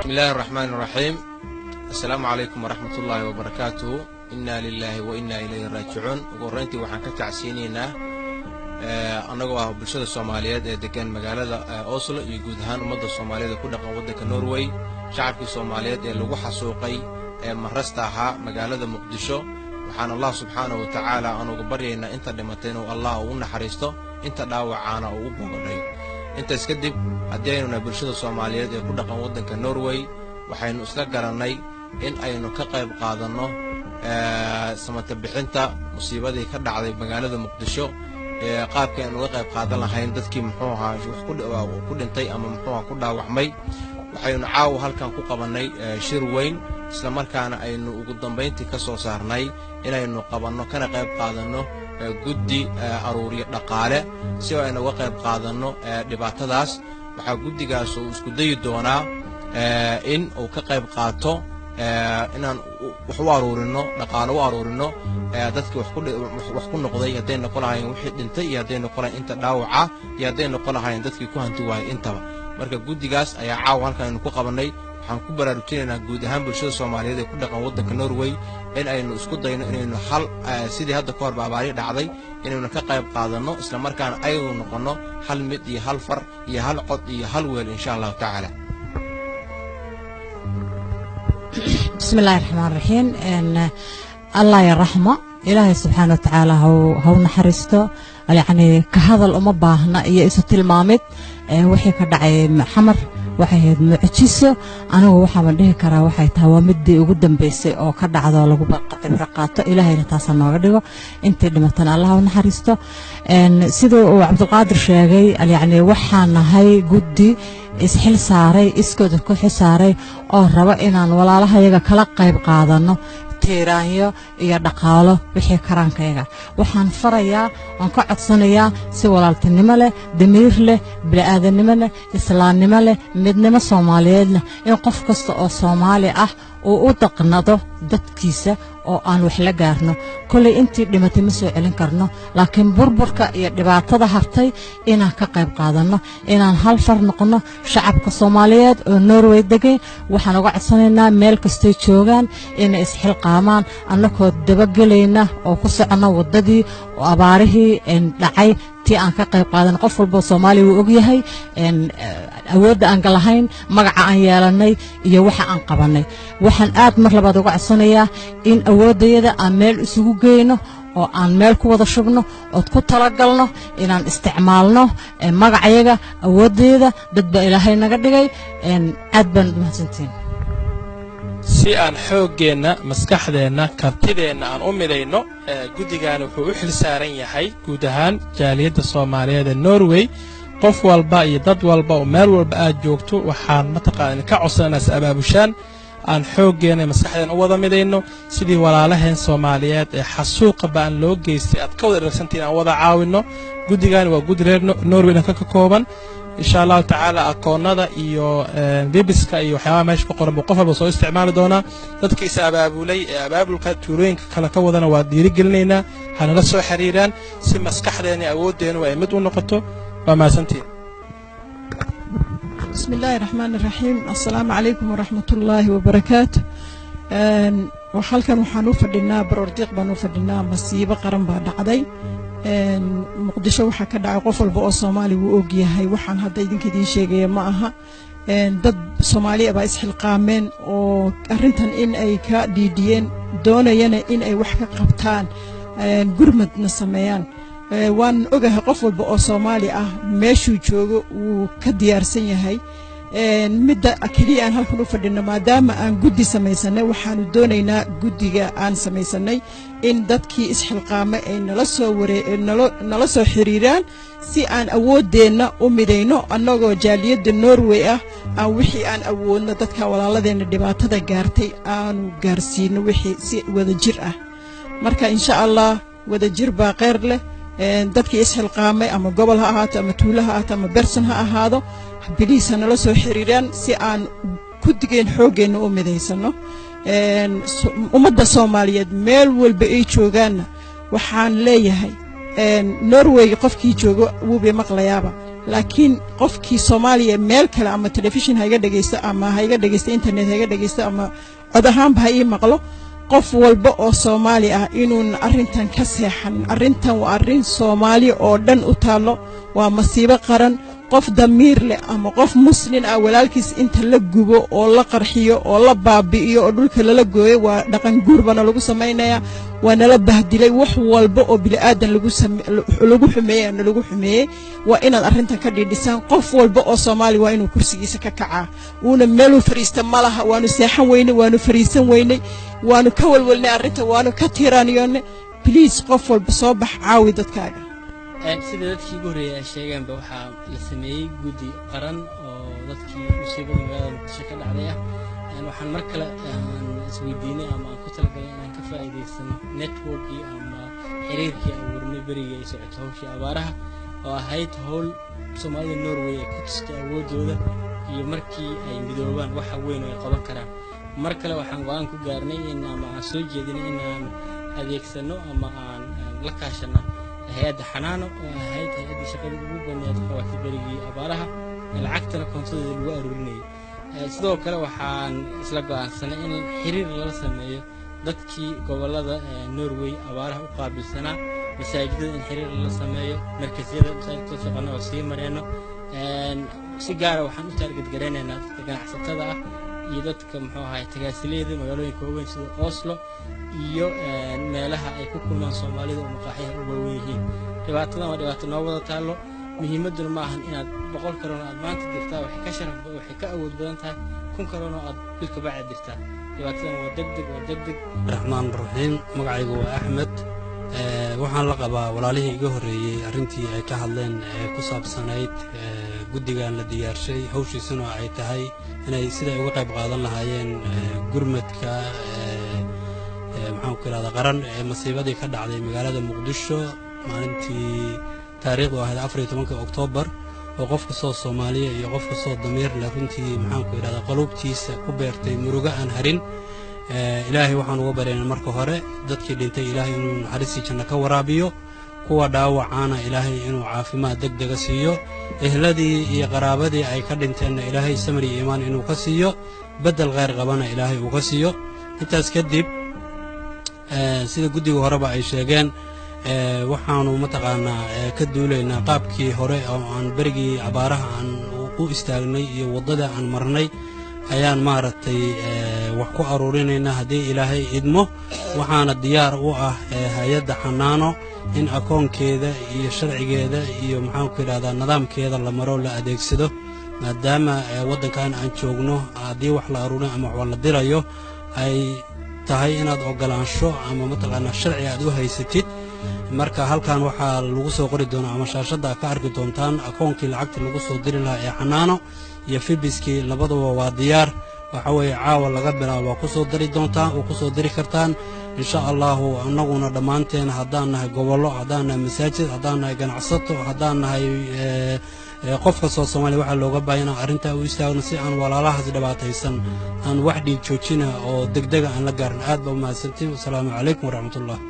بسم الله الرحمن الرحيم. السلام عليكم ورحمة الله وبركاته. إنا لله وإنا إليه راجعون. وقرنتي وحن كتعسينينا أنا جوا بالشدة الصومالية دكان مجالة أوصل يجودهان ومدة الصومالية كلها قوة كنروي شعب الصومالية اللي وحى سوقي مرستها مجالة مقدشة وحان الله سبحانه وتعالى أنا قبرينا أنت لمتين والله ونحرسته أنت داوعنا وبوغني أنت اسكدب هدينا بالشدة الصومالية كلها قوة كنروي وحين أستقرني إن أينو كقيب قادنه سمت بحنتا مصيبة كذا على مجالة مقدشة qaabka aan uga qayb qaadan lahayn dadkii muxuu ahaa ku dhintay ama muxuu ku dhaawacmay waxaynu caaw halkan ku qabanay shir weyn isla markaana aynu ugu dambeyntii ka soo saarnay inaynu qabanno kana qayb qaadano guddi aruuriyo dhaqaale si aynu uga qayb qaadano dhibaatadaas waxa guddigaas uu isku dayi doonaa in uu ka qayb qaato inaan wax u aruurino dhaqaale u aruurino dadkii wax ku noqday haday noqon lahayn wixii dhintay iyo haday noqon lahayn inta dhaawaca iyo haday noqon lahayn dadkii ku hanti waayay intaba marka guddigaas ayaa caaw halkan ku qabanay waxaan ku baraarujinaynaa guud ahaan bulshada Soomaaliyeed ee ku dhaqan waddanka Norway in aynu isku dayno inaynu hal sidii hadda ka hor baabaari dhacday inaynu ka qayb qaadano isla markaana aynu noqono hal mid iyo hal far iyo hal cod iyo hal weel insha Allah ta'ala. بسم الله الرحمن الرحيم ان الله يرحمه إلهي سبحانه وتعالى هو نحرسته يعني كهذا الأمة باهنا يسوت المامد وحي كدعي حمر وحي معجسة أنا وحمد ده كرا وحي توامد وقدم بيسي أو كدع هذا لو بقى رقاته إلهي نتاصل نقدره أنت لما تنا الله ونحرسته ان سيدو عبد القادر شاقي يعني وحنا هاي قدي isxil saaray iskooda ku xisaaray oo raba inaan walaalahayaga kala qayb qaadano tiiraanyo iyo dhaqaalo wixii karaankayga waxaan farayaa aan ka codsanayaa si walaaltinimo leh damiir leh bini'aadanimo leh islaamnimo leh midnimo Soomaaliyeed leh in qof kasta oo Soomaali ah oo u dhaqnado dadkiisa oo aan wax la gaarno kulay intii dhimatay ma soo celin karno laakiin burburka iyo dhibaatada hartay inaan ka qayb qaadano inaan hal far noqono shacabka Soomaaliyeed oo Norway degan waxaan uga codsanaynaa meel kasta joogan inay isxilqaamaan annagoo dabagelayna oo ku socono wadadii oo abaarihii dhacay tii aan ka qayb qaadan qof walba Soomaali uu og yahay awoodda aan galahayn magaca aan yeelanay iyo waxa aan qabanay waxaan aad mar labaad uga codsanayaa in awoodayada aan meel isugu geeyno oo aan meel ku wada shubno oo ku talagalno inaan isticmaalno magacayaga awoodayada dadba Ilaahay naga dhigay aad baan mahadsantiin si aan xooggeena maskaxdeena kartideena aan u midayno guddigan wuxuu u xil saaran yahay guud ahaan jaaliyadda Soomaaliyeed ee Norway qof walba iyo dad walba oo meel walba aad joogto waxaan mataqaan ka codsanaynaa abaabushaan aan xooggeena maskaxdeena u wada midayno sidii walaalaheen Soomaaliyeed ee xasuuqa baan loo geystay ad ka wada dhagsantiin aan wada caawino guddigan waa guddi reer Norway ka kooban إن شاء الله تعالى أكوننا إيو بيبسكا إيو حيوان ماشي بقرن بقفل بصو استعمال دونا تدكي سأبابولي أبابل كتورين كلا كودنا وديري قلنينا هنلسو حريران سيما سكحديني أود دين وإمدو نقطو وما سنتين. بسم الله الرحمن الرحيم. السلام عليكم ورحمة الله وبركاته. وحالكا وحانو فردنا بروديق بانو فردنا مصيبة قرن بعد عدي مقدشة waxa ka dhacay qof walba oo Soomaali uu og yahay waxaan hadda idinka idin sheegay ma aha dad Soomaali ah isxilqaameen oo arintan in ay ka dhiidiyeen doonayana in ay wax ka qabtaan gurmadna sameeyaan waan ogahay qof walba oo Soomaali ah meeshuu joogo uu ka diyaarsan yahay midda kaliya aan halkan u fadhino maadaama aan guddi samaysanay waxaanu doonaynaa guddiga aan samaysanay in dadkii isxilqaamay ay nala soo xiriiraan si aan awoodeena u midayno annagoo jaaliyadda Norway ah aan wixii aan awoodno dadka walaaladeena dhibaatada gaartay aanu gaarsiino wixii si wada jir ah marka insha Allah wada jir baa qeyr leh dadkii isxilqaamay ama gobol ha ahaato ama tuulo ha ahaato ama berson ha ahaado biliis nala soo xiriiraan si aan ku digeen xooggeena u midaysano ummadda Soomaaliyeed meel walba ay joogaan waxaan leeyahay Norway qofkii joogo wuu be maqlayaaba laakiin qofkii Soomaaliya meel kale ama television hayga dhageysto ama hayga dhageysto internet hayga dhageysto ama cod ahaanba ha ii maqlo qof walba oo Soomaali ah inuun arrintan ka seexan arrintan waa arrin Soomaali oo dhan u taalo waa masiibo qaran qof damiir leh ama qof muslim ah walaalkiis inta la gubo oo la qarxiyo oo la baabi'iyo oo dhulka la gooyo waa dhaqan guurbana lagu sameeynaya waana la bahdilay wax walba oo bili aadan lagu xumeeyay waa inaad arrintan ka dhidhisaan qof walba oo Soomaali waa inuu kursigiisa ka kacaa uuna meel u fariista malaha waanu seexan weynay waanu fariisan weynay waanu ka walwalnay arrinta waanu ka tiiraaniyoonay please qof walba soo bax caawi dadkaaga sida dadkii ugu horeeyay sheegeenba waxaa la sameeyay guddi qaran oo dadkii musiibada magaalada Muqdisho ka dhacday waxaan mar kale isweydiinay ama aan ku talagalay inaan ka faa'iideysano networkii ama xiriirkii abuurnay berigii ay socotay hawshii abaaraha oo ahayd hawl Soomaalida Norway ay ku tustay awoodooda iyo markii ay midoobaan waxa weyn oo ay qaban karaan mar kale waxaan go'aan ku gaarnay in ama aan soo jeedinay inaan adeegsano ama aan la kaashano hay'adda xanaano oo ahayd hay'adda shaqada ugu baneed qabatay berigii abaaraha lacagtana koontada lagu aruurinayay sidoo kale waxaan isla go'aansanay in xiriir lala sameeyo dadkii gobolada Norway abaaraha u qaabilsanaa masaajidada in xiriir lala sameeyo markazyada masaajidka shaqana oo sii mareeno si gaar ah waxaan u target gareynaynaa dadka ganacsatada ah iyo dadka muxuu ahaay tagaasileeda magaalooyinka waaweyn sida Oslo iyo meelaha ay ku kulmaan Soomaalida oo maqaaxiyaha u waaweyn yihiin dhibaatadan waa dhibaato noo wada taalo muhiimaduna ma ahan inaad 100 karoon aad maanta dirtaa waxay ka sharaf waxay ka awood badan tahay 1,000 karoon oo aad bilka bacad dirtaa dhibaatadan waa degdeg Rahmaan Rahiim magacaygu waa Axmed waxaan la qabaa walaalihii iga horeeyay arrintii ay ka hadleen ku saabsanayd guddigan la diyaarshay hawshiisuna ay tahay inay sida uga qayb qaadan lahaayeen gurmadka maxaan ku raada qaran ee masiibadii ka dhacday magaalada Muqdisho maalintii taariikhdu ahayd 14 Oktoobar oo qof kasta oo Soomaaliya iyo qof kasta oo damiir leh runtii maxaan ku raada qalubtiisa ku beertay muruga aan harin ilaahay waxaan uga baryaynaa marka hore dadkii dhintay ilaahay inuu naxariistii janno ka waraabiyo kuwa dhaawacana ilaahay inuu caafimaad degdeg ah siiyo ehladii iyo qaraabadii ay ka dhinteenna ilaahay samri iyo iimaan inuu ka siiyo bedel khayr qabana ilaahay uu ka siiyo intaas kadib sida guddiga horeba ay sheegeen waxaanu mataqaanaa ka duulaynaa qaabkii hore oo aan berigii abaaraha aan u istaagnay iyo waddada aan marnay ayaan maaragtay wax ku aruurinaynaa haddii ilaahay idmo waxaana diyaar u ah hay'adda xanaano in akoonkeeda iyo sharcigeeda iyo maxaan ku yidhahdaa nidaamkeeda la maro la adeegsado maadaama waddankan aan joogno haddii wax la aruurin ama wax la dirayo ay tahay inaad ogolaansho ama mataqaanaa sharci aad u haysatid marka halkan waxaa lagu soo qori doonaa ama shaashadda ka arki doontaan akoonkii lacagta lagu soo diri lahaa ee xanaano iyo fibiskii labaduba waa diyaar waxa weeye caawa laga bilaabo waa ku soo diri doontaan oo ku soo diri kartaan insha allahu annaguna dhammaanteen haddaan nahay gobollo haddaan nahay masaajid haddaan nahay ganacsato haddaan nahay qof kastoo Soomaaliya waxaa looga baahan inaan arrintaa u istaagno si aan walaalahaas dhibaataysan aan wax dhiig joojina oo degdega aan la gaarin aad baa u mahadsantiin wasalaamu calaykum waraxmatullaah